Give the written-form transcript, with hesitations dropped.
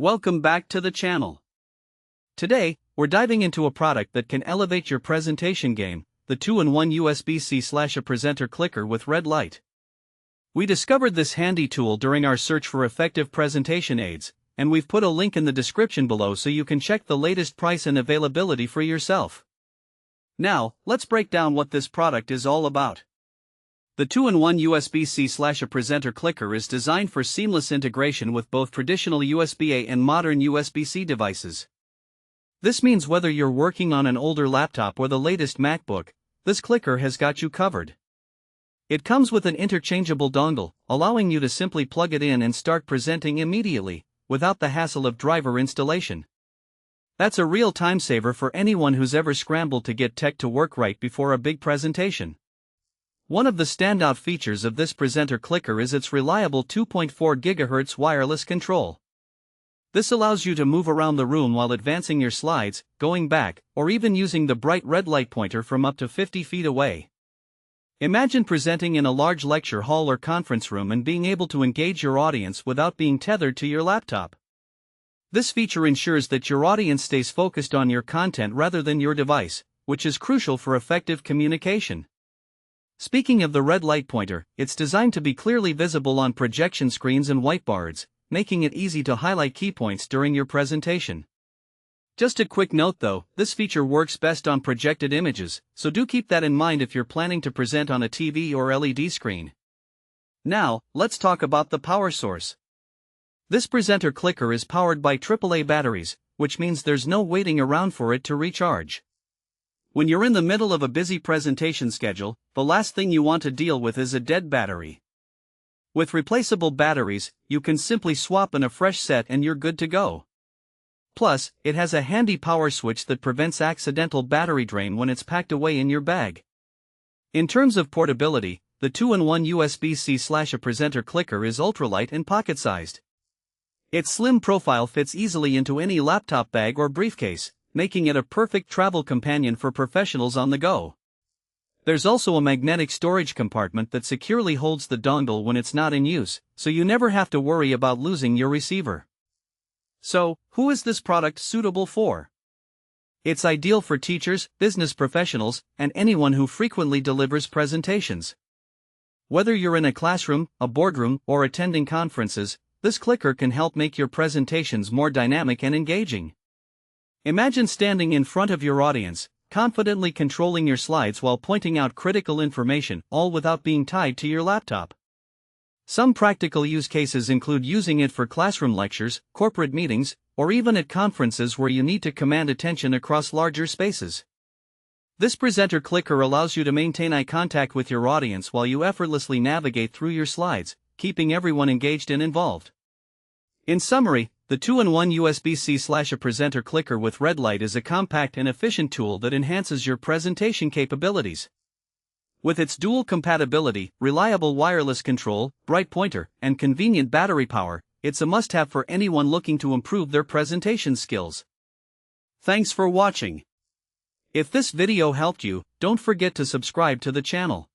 Welcome back to the channel. Today, we're diving into a product that can elevate your presentation game, the 2-in-1 USB-C/a presenter clicker with red light. We discovered this handy tool during our search for effective presentation aids, and we've put a link in the description below so you can check the latest price and availability for yourself. Now, let's break down what this product is all about. The 2-in-1 USB-C/a presenter clicker is designed for seamless integration with both traditional USB-A and modern USB-C devices. This means whether you're working on an older laptop or the latest MacBook, this clicker has got you covered. It comes with an interchangeable dongle, allowing you to simply plug it in and start presenting immediately, without the hassle of driver installation. That's a real time saver for anyone who's ever scrambled to get tech to work right before a big presentation. One of the standout features of this presenter clicker is its reliable 2.4 GHz wireless control. This allows you to move around the room while advancing your slides, going back, or even using the bright red light pointer from up to 50 feet away. Imagine presenting in a large lecture hall or conference room and being able to engage your audience without being tethered to your laptop. This feature ensures that your audience stays focused on your content rather than your device, which is crucial for effective communication. Speaking of the red light pointer, it's designed to be clearly visible on projection screens and whiteboards, making it easy to highlight key points during your presentation. Just a quick note though, this feature works best on projected images, so do keep that in mind if you're planning to present on a TV or LED screen. Now, let's talk about the power source. This presenter clicker is powered by AAA batteries, which means there's no waiting around for it to recharge. When you're in the middle of a busy presentation schedule, the last thing you want to deal with is a dead battery. With replaceable batteries, you can simply swap in a fresh set and you're good to go. Plus, it has a handy power switch that prevents accidental battery drain when it's packed away in your bag. In terms of portability, the 2-in-1 USB-C/a presenter clicker is ultralight and pocket-sized. Its slim profile fits easily into any laptop bag or briefcase, making it a perfect travel companion for professionals on the go. There's also a magnetic storage compartment that securely holds the dongle when it's not in use, so you never have to worry about losing your receiver. So, who is this product suitable for? It's ideal for teachers, business professionals, and anyone who frequently delivers presentations. Whether you're in a classroom, a boardroom, or attending conferences, this clicker can help make your presentations more dynamic and engaging. Imagine standing in front of your audience, confidently controlling your slides while pointing out critical information, all without being tied to your laptop. Some practical use cases include using it for classroom lectures, corporate meetings, or even at conferences where you need to command attention across larger spaces. This presenter clicker allows you to maintain eye contact with your audience while you effortlessly navigate through your slides, keeping everyone engaged and involved. In summary, the 2-in-1 USB-C/a presenter clicker with red light is a compact and efficient tool that enhances your presentation capabilities. With its dual compatibility, reliable wireless control, bright pointer, and convenient battery power, it's a must-have for anyone looking to improve their presentation skills. Thanks for watching. If this video helped you, don't forget to subscribe to the channel.